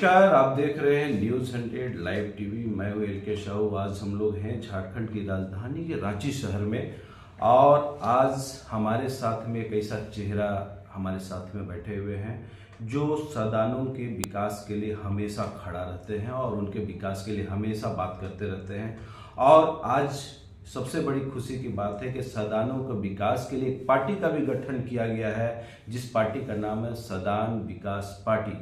नमस्कार, आप देख रहे हैं न्यूज़ 100 लाइव टीवी। मैं हूं एल के साहू। आज हम लोग हैं झारखंड की राजधानी के रांची शहर में और आज हमारे साथ में एक ऐसा चेहरा हमारे साथ में बैठे हुए हैं जो सदानों के विकास के लिए हमेशा खड़ा रहते हैं और उनके विकास के लिए हमेशा बात करते रहते हैं। और आज सबसे बड़ी खुशी की बात है कि सदानों के विकास के लिए एक पार्टी का भी गठन किया गया है, जिस पार्टी का नाम है सदान विकास पार्टी।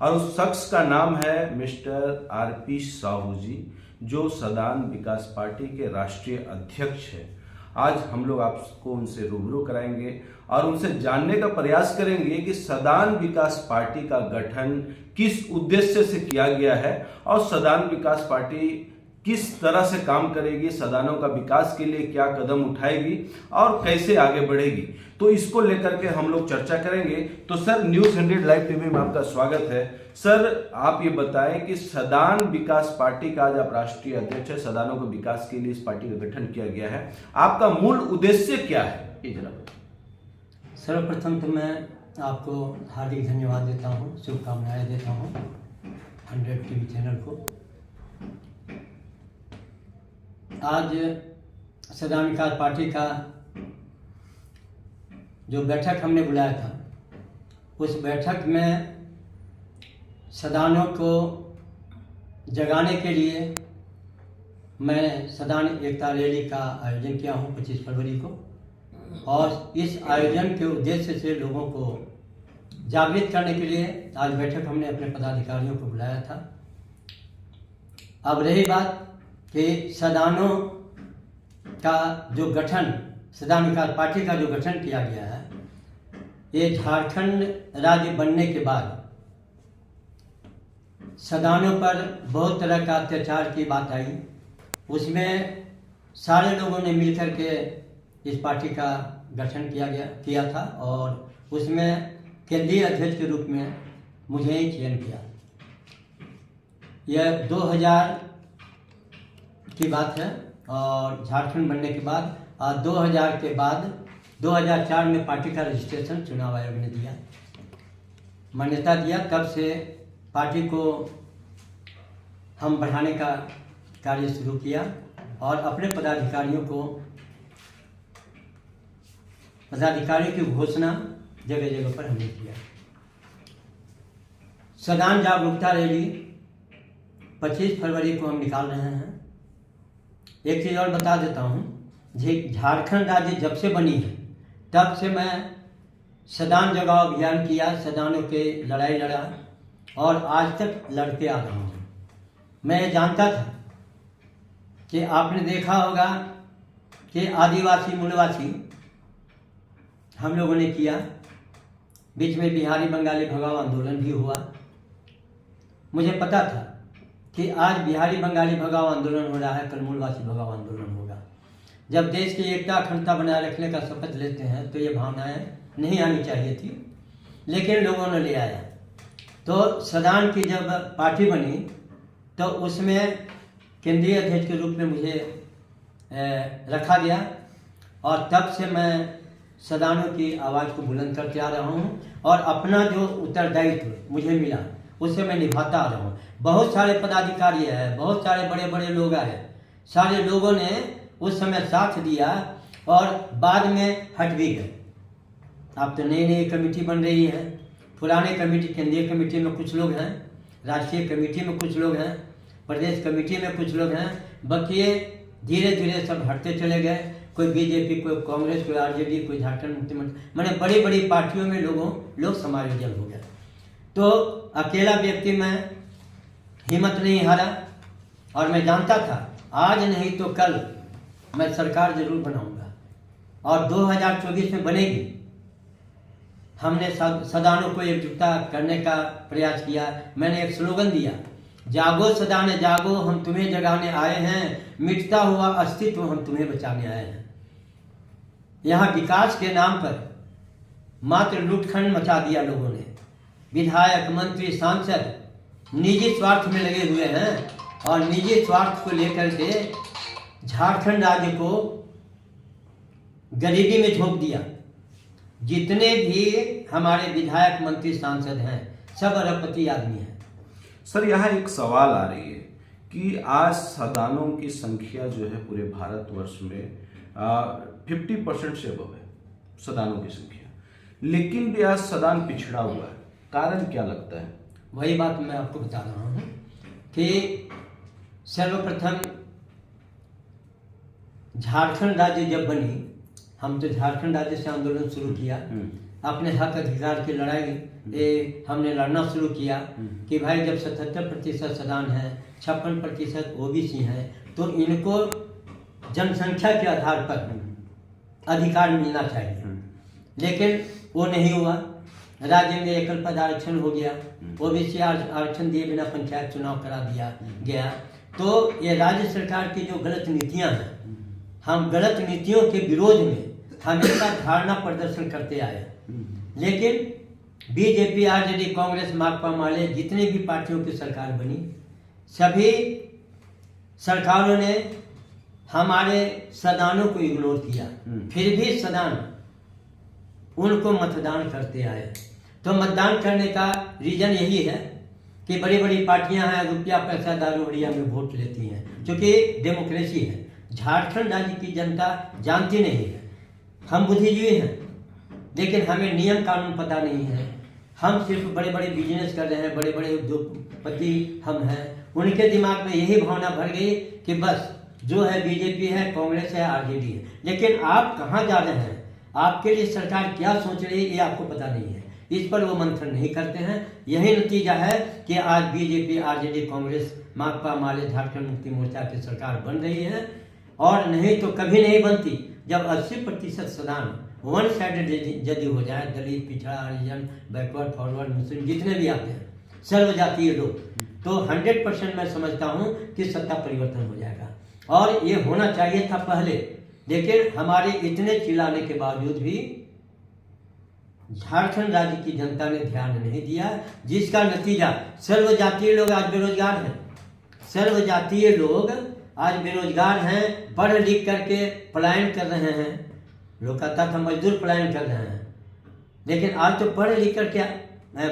और उस शख्स का नाम है मिस्टर आरपी साहू जी, जो सदान विकास पार्टी के राष्ट्रीय अध्यक्ष है। आज हम लोग आपको उनसे रूबरू कराएंगे और उनसे जानने का प्रयास करेंगे कि सदान विकास पार्टी का गठन किस उद्देश्य से किया गया है और सदान विकास पार्टी किस तरह से काम करेगी, सदानों का विकास के लिए क्या कदम उठाएगी और कैसे आगे बढ़ेगी। तो इसको लेकर के हम लोग चर्चा करेंगे। तो सर, न्यूज़ 100 लाइव टीवी में आपका स्वागत है। सर, आप ये बताएं कि सदान विकास पार्टी का आज आप राष्ट्रीय अध्यक्ष है, सदानों के विकास के लिए इस पार्टी का गठन किया गया है, आपका मूल उद्देश्य क्या है, ये जरा बताएं। सर्वप्रथम तो मैं आपको हार्दिक धन्यवाद देता हूँ, शुभकामनाएं देता हूँ 100 टीवी चैनल को। आज सदान विकास पार्टी का जो बैठक हमने बुलाया था, उस बैठक में सदानों को जगाने के लिए मैं सदान एकता रैली का आयोजन किया हूँ 25 फरवरी को। और इस आयोजन के उद्देश्य से लोगों को जागृत करने के लिए आज बैठक हमने अपने पदाधिकारियों को बुलाया था। अब रही बात कि सदानों का जो गठन, सदान विकास पार्टी का जो गठन किया गया है, ये झारखंड राज्य बनने के बाद सदानों पर बहुत तरह का अत्याचार की बात आई। उसमें सारे लोगों ने मिलकर के इस पार्टी का गठन किया था और उसमें केंद्रीय अध्यक्ष के रूप में मुझे ही चयन किया। यह 2000 की बात है और झारखंड बनने के बाद 2000 के बाद 2004 में पार्टी का रजिस्ट्रेशन चुनाव आयोग ने दिया, मान्यता दिया। तब से पार्टी को हम बढ़ाने का कार्य शुरू किया और अपने पदाधिकारियों की घोषणा जगह जगह पर हमने किया। सदान जागरूकता रैली 25 फरवरी को हम निकाल रहे हैं। एक चीज़ और बता देता हूँ, झारखंड राज्य जब से बनी है तब से मैं सदान जगाओ अभियान किया, सदानों के लड़ाई लड़ा और आज तक लड़ते आ रहा हूँ। मैं ये जानता था कि आपने देखा होगा कि आदिवासी मूलवासी हम लोगों ने किया, बीच में बिहारी बंगाली भगाओ आंदोलन भी हुआ। मुझे पता था कि आज बिहारी बंगाली भगाओ आंदोलन हो रहा है, कल मूलवासी भगाओ आंदोलन होगा। जब देश की एकता अखंडता बनाए रखने का शपथ लेते हैं तो ये भावनाएं नहीं आनी चाहिए थी, लेकिन लोगों ने ले आया। तो सदान की जब पार्टी बनी तो उसमें केंद्रीय अध्यक्ष के रूप में मुझे रखा गया और तब से मैं सदानों की आवाज़ को बुलंद करते आ रहा हूँ और अपना जो उत्तरदायित्व मुझे मिला उसे मैं निभाता आ रहा हूँ। बहुत सारे पदाधिकारी है, बहुत सारे बड़े बड़े लोग आए, सारे लोगों ने उस समय साथ दिया और बाद में हट भी गए। अब तो नई नई कमेटी बन रही है, पुराने कमेटी, केंद्रीय कमेटी में कुछ लोग हैं, राष्ट्रीय कमेटी में कुछ लोग हैं, प्रदेश कमेटी में कुछ लोग हैं, बकिए धीरे धीरे सब हटते चले गए। कोई बीजेपी, कोई कांग्रेस, कोई आरजेडी, कोई झारखंड मुक्ति मंच, मैंने बड़ी बड़ी पार्टियों में लोग समायोजन हो गए। तो अकेला व्यक्ति में हिम्मत नहीं हारा और मैं जानता था आज नहीं तो कल मैं सरकार जरूर बनाऊंगा और 2024 में बनेगी। हमने सदानों को एकजुटता करने का प्रयास किया। मैंने एक स्लोगन दिया, जागो सदान जागो, हम तुम्हें जगाने आए हैं, मिटता हुआ अस्तित्व हम तुम्हें बचाने आए हैं। यहाँ विकास के नाम पर मात्र लूटखंड मचा दिया लोगों ने। विधायक, मंत्री, सांसद निजी स्वार्थ में लगे हुए हैं और निजी स्वार्थ को लेकर के झारखंड राज्य को गरीबी में झोंक दिया। जितने भी हमारे विधायक, मंत्री, सांसद हैं सब अरबपति आदमी हैं। सर यहाँ एक सवाल आ रही है कि आज सदानों की संख्या जो है पूरे भारतवर्ष में 50% से अबव है सदानों की संख्या, लेकिन भी आज सदान पिछड़ा हुआ है। कारण क्या लगता है? वही बात मैं आपको बता रहा हूँ कि सर्वप्रथम झारखंड राज्य जब बनी, हम तो झारखंड राज्य से आंदोलन शुरू किया, अपने हक अधिकार की लड़ाई हमने लड़ना शुरू किया कि भाई जब 77% सदान है, 56% ओबीसी है, तो इनको जनसंख्या के आधार पर अधिकार मिलना चाहिए। लेकिन वो नहीं हुआ, राज्य में एकल पद आरक्षण हो गया, ओबीसी आरक्षण दिए बिना पंचायत चुनाव करा दिया गया। तो ये राज्य सरकार की जो गलत नीतियां हैं, हम गलत नीतियों के विरोध में हमेशा धारणा प्रदर्शन करते आए। लेकिन बीजेपी, आरजेडी, कांग्रेस, माकपा, माले, जितने भी पार्टियों की सरकार बनी, सभी सरकारों ने हमारे सदानों को इग्नोर किया, फिर भी सदान उनको मतदान करते आए। तो मतदान करने का रीजन यही है कि बड़ी बड़ी पार्टियां हैं, रुपया पैसा दारू हड़िया में वोट लेती हैं, क्योंकि डेमोक्रेसी है। झारखंड राज्य की जनता जानती नहीं है, हम बुद्धिजीवी हैं, लेकिन हमें नियम कानून पता नहीं है। हम सिर्फ बड़े बड़े बिजनेस कर रहे हैं, बड़े बड़े उद्योगपति हम हैं। उनके दिमाग में यही भावना भर गई कि बस जो है बीजेपी है, कांग्रेस है, आरजेडी है। लेकिन आप कहाँ जा रहे हैं, आपके लिए सरकार क्या सोच रही है, ये आपको पता नहीं है। इस पर वो मंथन नहीं करते हैं। यही नतीजा है कि आज बीजेपी, आरजेडी, कांग्रेस, माकपा, माले, झारखंड मुक्ति मोर्चा की सरकार बन रही है, और नहीं तो कभी नहीं बनती। जब 80% सदान वन साइडेड यदि हो जाए, दलित, पिछड़ा, हरिजन, बैकवर्ड, फॉरवर्ड, मुस्लिम, जितने भी आते हैं, सर्वजातीय लोग, तो 100% मैं समझता हूँ कि सत्ता परिवर्तन हो जाएगा। और ये होना चाहिए था पहले, लेकिन हमारे इतने चिल्लाने के बावजूद भी झारखंड राज्य की जनता ने ध्यान नहीं दिया, जिसका नतीजा सर्वजातीय लोग आज बेरोजगार हैं। सर्वजातीय लोग आज बेरोजगार हैं, पढ़ लिख करके पलायन कर रहे हैं। लोग कहता था मजदूर पलायन कर रहे हैं, लेकिन आज तो पढ़ लिख करके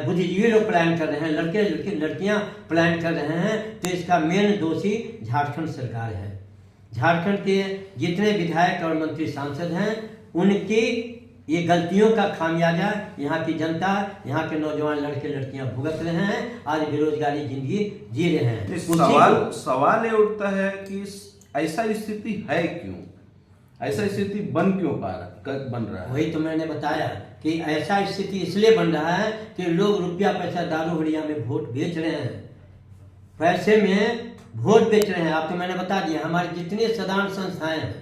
बुद्धिजीवी लोग पलायन कर रहे हैं, लड़कियां पलायन कर रहे हैं। तो इसका मेन दोषी झारखंड सरकार है। झारखंड के जितने विधायक और मंत्री सांसद हैं, उनकी ये गलतियों का खामियाजा यहाँ की जनता, यहाँ के नौजवान लड़के लड़कियां भुगत रहे हैं। आज बेरोजगारी जिंदगी जी रहे हैं। सवाल ये उठता है कि ऐसा स्थिति है क्यों, ऐसा स्थिति बन क्यों बन रहा है? वही तो मैंने बताया कि ऐसा स्थिति इसलिए बन रहा है कि लोग रुपया पैसा दारू हड़िया में वोट बेच रहे हैं, पैसे में वोट बेच रहे हैं। आपको मैंने बता दिया, हमारे जितने सदान संस्थाएं हैं,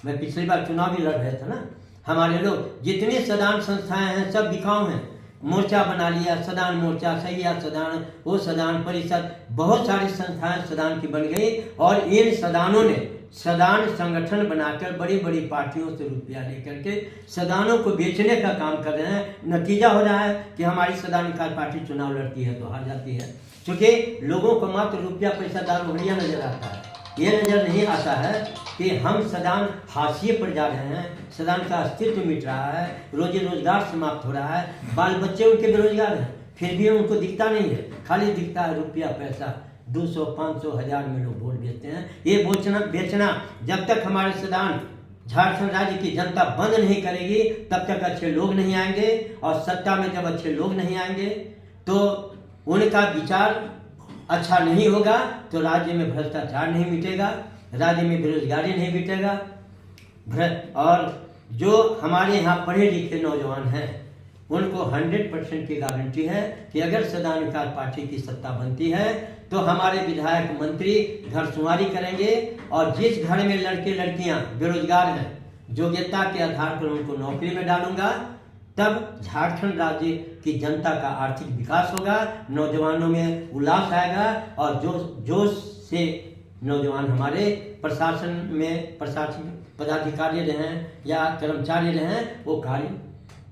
मैं पिछली बार चुनाव भी लड़ रहे थे ना, हमारे लोग जितनी सदान संस्थाएं हैं सब बिकाऊ हैं। मोर्चा बना लिया, सदान मोर्चा, सैया सदान, वो सदान परिषद, बहुत सारी संस्थाएं सदान की बन गई। और इन सदानों ने सदान संगठन बनाकर बड़ी बड़ी पार्टियों से रुपया लेकर के सदानों को बेचने का काम कर रहे हैं। नतीजा हो रहा है कि हमारी सदान का पार्टी चुनाव लड़ती है तो हार जाती है, क्योंकि लोगों को मात्र रुपया पैसा दारू हड़िया नजर आता है। ये नजर नहीं आता है कि हम सदान हाशिए पर जा रहे हैं, सदान का अस्तित्व मिट रहा है, रोजी रोजगार समाप्त हो रहा है, बाल बच्चे उनके बेरोजगार हैं, फिर भी उनको दिखता नहीं है, खाली दिखता है रुपया पैसा। 200, 500, 1000 में लोग वोट बेचते हैं। ये बेचना जब तक हमारे सदान झारखंड राज्य की जनता बंद नहीं करेगी, तब तक अच्छे लोग नहीं आएंगे। और सत्ता में जब अच्छे लोग नहीं आएंगे तो उनका विचार अच्छा नहीं होगा, तो राज्य में भ्रष्टाचार नहीं मिटेगा, राज्य में बेरोजगारी नहीं मिटेगा। और जो हमारे यहाँ पढ़े लिखे नौजवान हैं, उनको 100% की गारंटी है कि अगर सदान विकास पार्टी की सत्ता बनती है तो हमारे विधायक मंत्री घरसुमारी करेंगे, और जिस घर में लड़के लड़कियां बेरोजगार हैं, योग्यता के आधार पर उनको नौकरी में डालूंगा। तब झारखंड राज्य की जनता का आर्थिक विकास होगा, नौजवानों में उल्लास आएगा, और जोश से नौजवान हमारे प्रशासन में पदाधिकारी रहें या कर्मचारी रहें, वो कार्य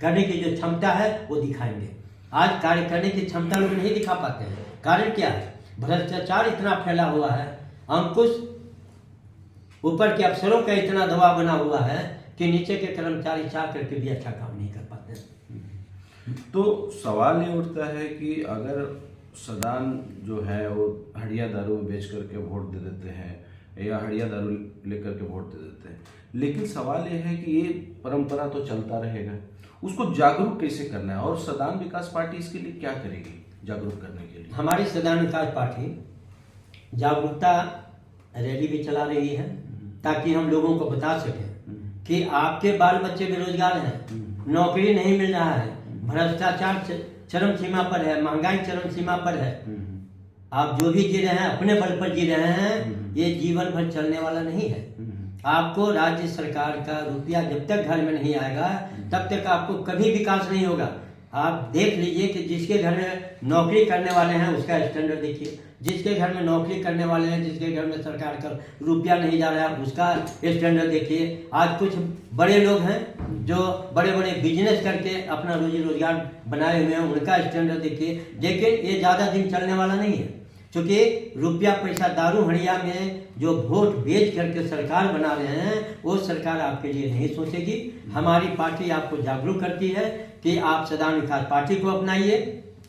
करने की जो क्षमता है वो दिखाएंगे। आज कार्य करने की क्षमता लोग नहीं दिखा पाते हैं। कारण क्या है? भ्रष्टाचार इतना फैला हुआ है, अंकुश ऊपर के अफसरों का इतना दबाव बना हुआ है कि नीचे के कर्मचारी चाह करके भी अच्छा काम नहीं कर पाते। तो सवाल ये उठता है कि अगर सदान जो है वो हड़िया दारू बेच करके वोट दे देते हैं या हड़िया दारू लेकर के वोट दे देते हैं, लेकिन सवाल ये है कि ये परंपरा तो चलता रहेगा, उसको जागरूक कैसे करना है और सदान विकास पार्टी इसके लिए क्या करेगी जागरूक करने के लिए? हमारी सदान विकास पार्टी जागरूकता रैली भी चला रही है ताकि हम लोगों को बता सकें कि आपके बाल बच्चे बेरोजगार हैं, नौकरी नहीं मिल रहा है, भ्रष्टाचार चरम सीमा पर है, महंगाई चरम सीमा पर है। आप जो भी जी रहे हैं अपने बल पर जी रहे हैं, ये जीवन भर चलने वाला नहीं है। आपको राज्य सरकार का रुपया जब तक घर में नहीं आएगा तब तक आपको कभी विकास नहीं होगा। आप देख लीजिए कि जिसके घर में नौकरी करने वाले हैं उसका स्टैंडर्ड देखिए, जिसके घर में नौकरी करने वाले हैं, जिसके घर में सरकार का रुपया नहीं जा रहा है उसका स्टैंडर्ड देखिए। आज कुछ बड़े लोग हैं जो बड़े बड़े बिजनेस करके अपना रोजी रोजगार बनाए हुए हैं, उनका स्टैंडर्ड देखिए। लेकिन ये ज़्यादा दिन चलने वाला नहीं है, क्योंकि रुपया पैसा दारू हड़िया में जो वोट बेच करके सरकार बना रहे हैं वो सरकार आपके लिए नहीं सोचेगी। हमारी पार्टी आपको जागरूक करती है कि आप सदान विकास पार्टी को अपनाइए।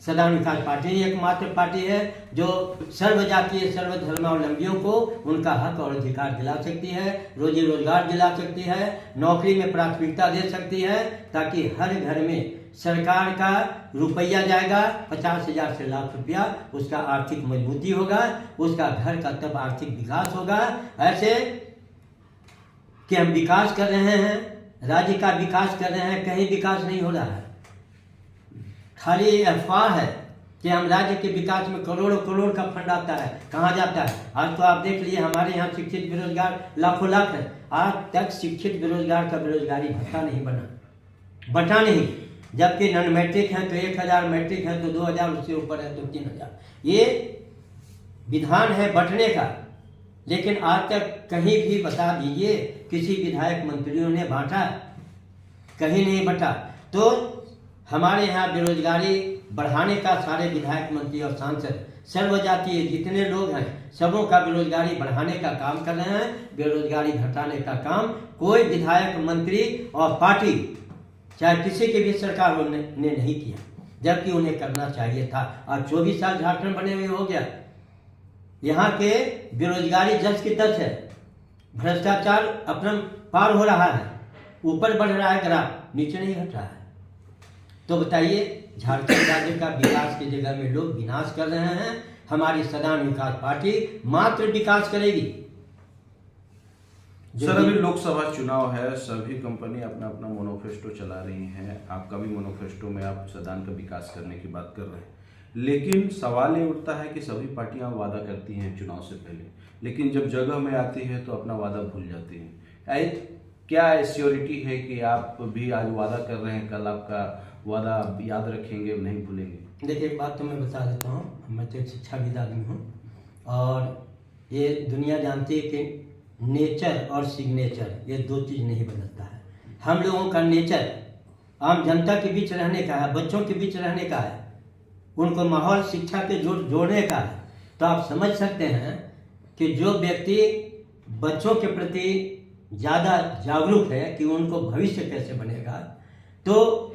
सदान विकास पार्टी ही एकमात्र पार्टी है जो सर्वजातीय सर्वधर्मावलंबियों को उनका हक और अधिकार दिला सकती है, रोजी रोजगार दिला सकती है, नौकरी में प्राथमिकता दे सकती है, ताकि हर घर में सरकार का रुपया जाएगा 50,000 से लाख रुपया, उसका आर्थिक मजबूती होगा, उसका घर का तब आर्थिक विकास होगा। ऐसे कि हम विकास कर रहे हैं, राज्य का विकास कर रहे हैं, कहीं विकास नहीं हो रहा है। खाली अफवाह है कि हम राज्य के विकास में करोड़ों करोड़ का फंड आता है, कहाँ जाता है? आज तो आप देख लीजिए हमारे यहाँ शिक्षित बेरोजगार लाखों लाख है, आज तक शिक्षित बेरोजगार का बेरोजगारी भत्ता नहीं बटा नहीं। जबकि नॉन मैट्रिक है तो 1,000, मैट्रिक है तो 2,000, उससे ऊपर है तो 3,000। ये विधान है बंटने का, लेकिन आज तक कहीं भी बता दीजिए किसी विधायक मंत्रियों ने बांटा? कहीं नहीं बटा। तो हमारे यहाँ बेरोजगारी बढ़ाने का सारे विधायक मंत्री और सांसद सर्वजातीय जितने लोग हैं सबों का बेरोजगारी बढ़ाने का काम कर रहे हैं, बेरोजगारी घटाने का काम कोई विधायक मंत्री और पार्टी चाहे किसी की भी सरकार ने नहीं किया, जबकि उन्हें करना चाहिए था। आज 24 साल झारखंड बने हुए हो गया, यहाँ के बेरोजगारी जस की तस है, भ्रष्टाचार अपना पार हो रहा है, ऊपर बढ़ रहा है ग्राफ, नीचे नहीं हट रहा है। तो बताइए झारखंड राज्य का विकास की जगह में लोग विनाश कर रहे हैं। हमारी सदान विकास पार्टी मात्र विकास करेगी। सर अभी लोकसभा चुनाव है, सभी कंपनी अपना अपना मोनोफेस्टो चला रही हैं, आपका भी मोनोफेस्टो में आप सदान का विकास करने की बात कर रहे हैं, लेकिन सवाल ये उठता है कि सभी पार्टियां वादा करती हैं चुनाव से पहले, लेकिन जब जगह में आती है तो अपना वादा भूल जाती हैं। क्या श्योरिटी है कि आप भी आज वादा कर रहे हैं, कल आपका वादा याद रखेंगे, नहीं भूलेंगे? देखिए एक बात तो मैं बता देता हूँ, मैं तो एक शिक्षाविद आदमी हूँ और ये दुनिया जानती है कि नेचर और सिग्नेचर ये दो चीज़ नहीं बदलता है। हम लोगों का नेचर आम जनता के बीच रहने का है, बच्चों के बीच रहने का है, उनको माहौल शिक्षा के जोड़ने का है। तो आप समझ सकते हैं कि जो व्यक्ति बच्चों के प्रति ज़्यादा जागरूक है कि उनको भविष्य कैसे बनेगा, तो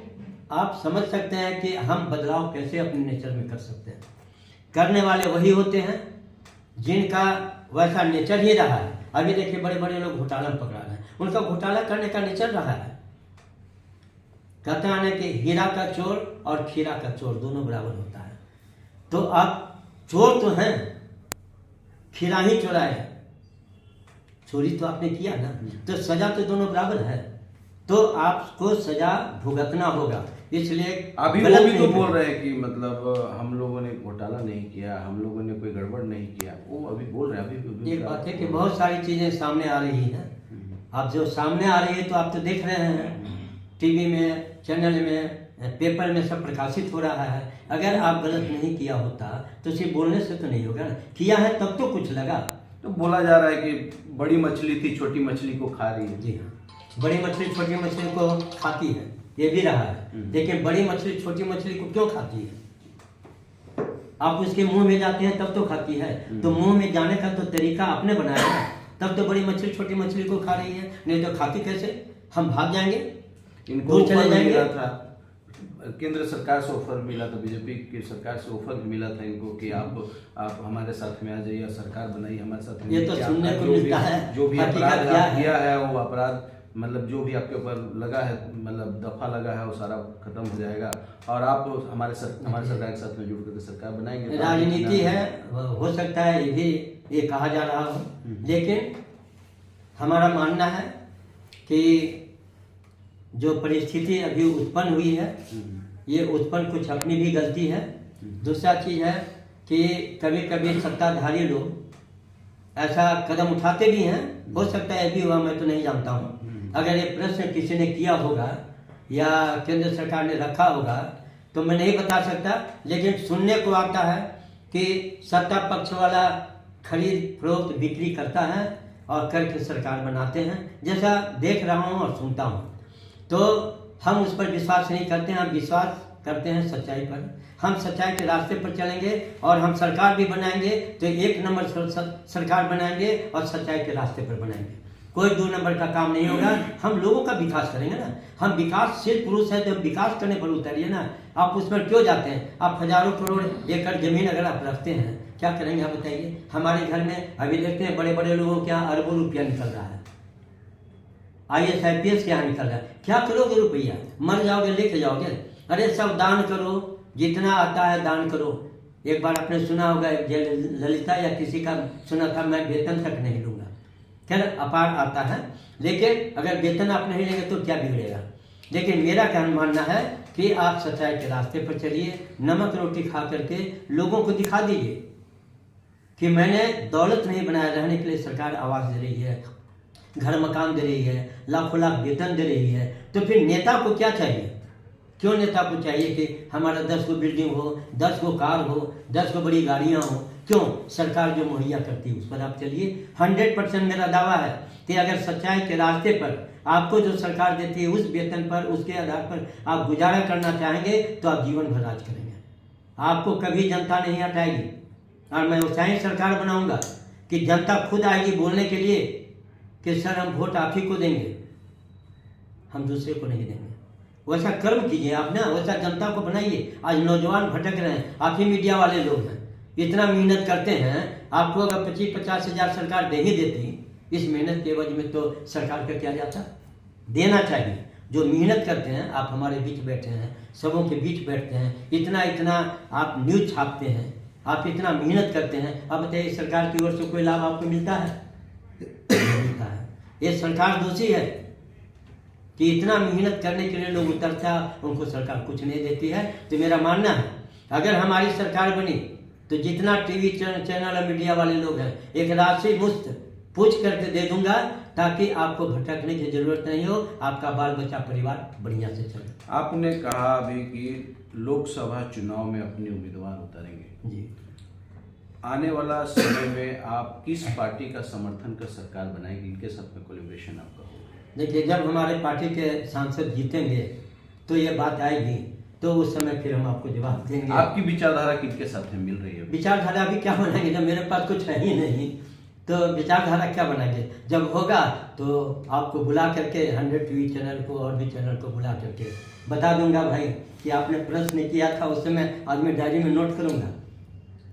आप समझ सकते हैं कि हम बदलाव कैसे अपने नेचर में कर सकते हैं। करने वाले वही होते हैं जिनका वैसा नेचर ही रहा है। अभी देखिए बड़े बड़े लोग घोटाला पकड़ा रहे हैं, उनका घोटाला करने का नेचर रहा है। कहते हैं कि हीरा का चोर और खीरा का चोर दोनों बराबर होता है। तो आप चोर तो हैं, खीरा ही चोराए हैं, चोरी तो आपने किया ना, तो सजा तो दोनों बराबर है। तो आपको सजा भुगतना होगा, इसलिए अभी वो भी तो बोल रहे हैं कि मतलब हम लोगों ने घोटाला नहीं किया, हम लोगों ने कोई गड़बड़ नहीं किया, वो अभी बोल रहे हैं। अभी एक बात है कि बहुत सारी चीजें सामने आ रही हैं। आप जो सामने आ रही है तो आप तो देख रहे हैं, टीवी में, चैनल में, पेपर में सब प्रकाशित हो रहा है। अगर आप गलत नहीं किया होता तो सिर्फ बोलने से तो नहीं होगा ना, किया है तब तो कुछ लगा। तो बोला जा रहा है कि बड़ी मछली थी छोटी मछली को खा रही है। जी हाँ, बड़ी मछली छोटी मछली को खाती है, ये भी रहा है, लेकिन बड़ी मछली छोटी मछली को क्यों खाती है? आप उसके मुंह में जाते हैं तब तो खाती है। तो मुंह में जाने का तो तरीका आपने बनाया है, तब तो बड़ी मछली छोटी मछली को खा रही है, नहीं तो खाती कैसे? हम भाग जाएंगे, इनको चले जाएंगे। केंद्र सरकार से ऑफर मिला था, बीजेपी की सरकार से ऑफर मिला था इनको कि आप हमारे साथ में आ जाइए, सरकार बनाइए हमारे साथ में। ये तो सुनने को मिलता है, जो भी हकीकत अपराध क्या है? किया है वो अपराध मतलब जो भी आपके ऊपर लगा है, मतलब दफा लगा है, वो सारा खत्म हो जाएगा और आप हमारे सरकार के साथ में जुड़ करके सरकार बनाएंगे। राजनीति है, हो सकता है ये भी ये कहा जा रहा हो, लेकिन हमारा मानना है कि जो परिस्थिति अभी उत्पन्न हुई है, ये उत्पन्न कुछ अपनी भी गलती है। दूसरा चीज है कि कभी कभी सत्ताधारी लोग ऐसा कदम उठाते भी हैं, हो सकता है भी हुआ, मैं तो नहीं जानता हूँ। अगर ये प्रश्न किसी ने किया होगा या केंद्र सरकार ने रखा होगा तो मैं नहीं बता सकता, लेकिन सुनने को आता है कि सत्ता पक्ष वाला खरीद फरोख्त बिक्री करता है और करके सरकार बनाते हैं, जैसा देख रहा हूँ और सुनता हूँ। तो हम उस पर विश्वास नहीं करते हैं, हम विश्वास करते हैं सच्चाई पर। हम सच्चाई के रास्ते पर चलेंगे और हम सरकार भी बनाएंगे तो एक नंबर सरकार बनाएंगे और सच्चाई के रास्ते पर बनाएंगे, कोई 2 नंबर का काम नहीं होगा। हम लोगों का विकास करेंगे ना, हम विकासशील पुरुष है तो हम विकास करने पर उतरिए ना। आप उस पर क्यों जाते हैं? आप हजारों करोड़ एकड़ जमीन अगर आप रखते हैं, क्या करेंगे आप बताइए? हमारे घर में अभी देखते हैं बड़े बड़े लोगों के यहाँ अरबों रुपया निकल रहा है, IAS IPS के यहाँ निकल रहा है। क्या करोगे रुपया? मर जाओगे, लेके जाओगे? अरे सब दान करो, जितना आता है दान करो। एक बार आपने सुना होगा ललिता या किसी का सुना था, मैं वेतन तक नहीं लूंगा। खैर अपार आता है, लेकिन अगर वेतन आप नहीं लेंगे तो क्या बिगड़ेगा? लेकिन मेरा क्या मानना है कि आप सच्चाई के रास्ते पर चलिए, नमक रोटी खा करके लोगों को दिखा दीजिए कि मैंने दौलत नहीं बनाया, रहने के लिए सरकार आवास दे रही है, घर मकान दे रही है, लाखों लाख वेतन दे रही है। तो फिर नेता को क्या चाहिए? क्यों नेता को चाहिए कि हमारा 10 गो बिल्डिंग हो, 10 गो कार हो, 10 गो बड़ी गाड़ियां हो? क्यों? सरकार जो मुहैया करती है उस पर आप चलिए। 100% मेरा दावा है कि अगर सच्चाई के रास्ते पर आपको जो सरकार देती है उस वेतन पर, उसके आधार पर आप गुजारा करना चाहेंगे तो आप जीवन भर राज करेंगे, आपको कभी जनता नहीं हटाएगी। और मैं वैसा ही सरकार बनाऊंगा कि जनता खुद आएगी बोलने के लिए कि सर हम वोट आप ही को देंगे, हम दूसरे को नहीं देंगे। वैसा कर्म कीजिए आप ना, वैसा जनता को बनाइए। आज नौजवान भटक रहे हैं, आप ही मीडिया वाले लोग हैं, इतना मेहनत करते हैं। आपको अगर 25-50 हज़ार सरकार दे ही देती, इस मेहनत के एवज में तो सरकार का क्या जाता? देना चाहिए। जो मेहनत करते हैं, आप हमारे बीच बैठे हैं, सबों के बीच बैठते हैं, इतना आप न्यूज छापते हैं, आप इतना मेहनत करते हैं, अब बताइए सरकार की ओर से कोई लाभ आपको मिलता है? मिलता है। ये सरकार दोषी है कि इतना मेहनत करने के लिए लोग उतरता, उनको सरकार कुछ नहीं देती है। तो मेरा मानना है अगर हमारी सरकार बनी तो जितना टीवी चैनल और मीडिया वाले लोग हैं, एक राशि मुफ्त पूछ करके दे दूंगा ताकि आपको भटकने की जरूरत नहीं हो, आपका बाल बच्चा परिवार बढ़िया से चले। आपने कहा अभी कि लोकसभा चुनाव में अपने उम्मीदवार उतारेंगे जी। आने वाला समय में आप किस पार्टी का समर्थन कर सरकार बनाएंगे, इनके साथ में कोलैबोरेशन आपका होगा? देखिए, जब हमारे पार्टी के सांसद जीतेंगे तो ये बात आएगी, तो उस समय फिर हम आपको जवाब देंगे। आपकी विचारधारा किनके साथ में मिल रही है? विचारधारा अभी क्या बनाएंगे जब मेरे पास कुछ है ही नहीं, तो विचारधारा क्या बनाएंगे? जब होगा तो आपको बुला करके 100 टीवी चैनल को और भी चैनल को बुला करके बता दूंगा भाई कि आपने प्रश्न किया था, उस समय आज मैं डायरी में नोट करूंगा,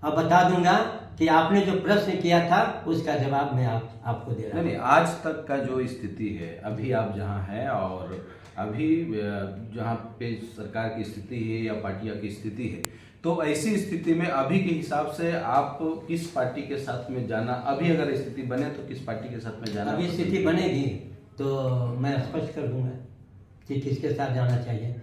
अब बता दूंगा कि आपने जो प्रश्न किया था उसका जवाब मैं आपको दे रहा हूँ। नहीं, आज तक का जो स्थिति है, अभी आप जहाँ हैं और अभी जहाँ पे सरकार की स्थिति है या पार्टियां की स्थिति है, तो ऐसी स्थिति में अभी के हिसाब से आप किस पार्टी के साथ में जाना, अभी अगर स्थिति बने तो किस पार्टी के साथ में जाना? अभी स्थिति बनेगी तो मैं स्पष्ट कर दूंगा कि किसके साथ जाना चाहिए।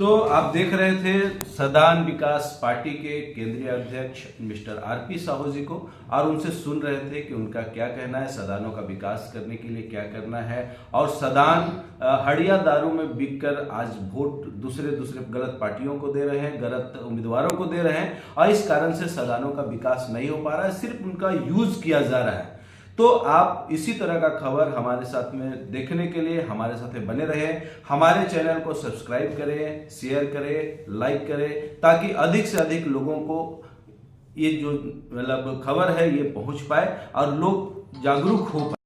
तो आप देख रहे थे सदान विकास पार्टी के केंद्रीय अध्यक्ष मिस्टर आरपी साहू जी को, और उनसे सुन रहे थे कि उनका क्या कहना है, सदानों का विकास करने के लिए क्या करना है। और सदान हड़िया दारू में बिककर आज वोट दूसरे गलत पार्टियों को दे रहे हैं, गलत उम्मीदवारों को दे रहे हैं, और इस कारण से सदानों का विकास नहीं हो पा रहा है, सिर्फ उनका यूज किया जा रहा है। तो आप इसी तरह का खबर हमारे साथ में देखने के लिए हमारे साथ बने रहे। हमारे चैनल को सब्सक्राइब करें, शेयर करें, लाइक करें, ताकि अधिक से अधिक लोगों को ये जो मतलब खबर है ये पहुंच पाए और लोग जागरूक हो पाए।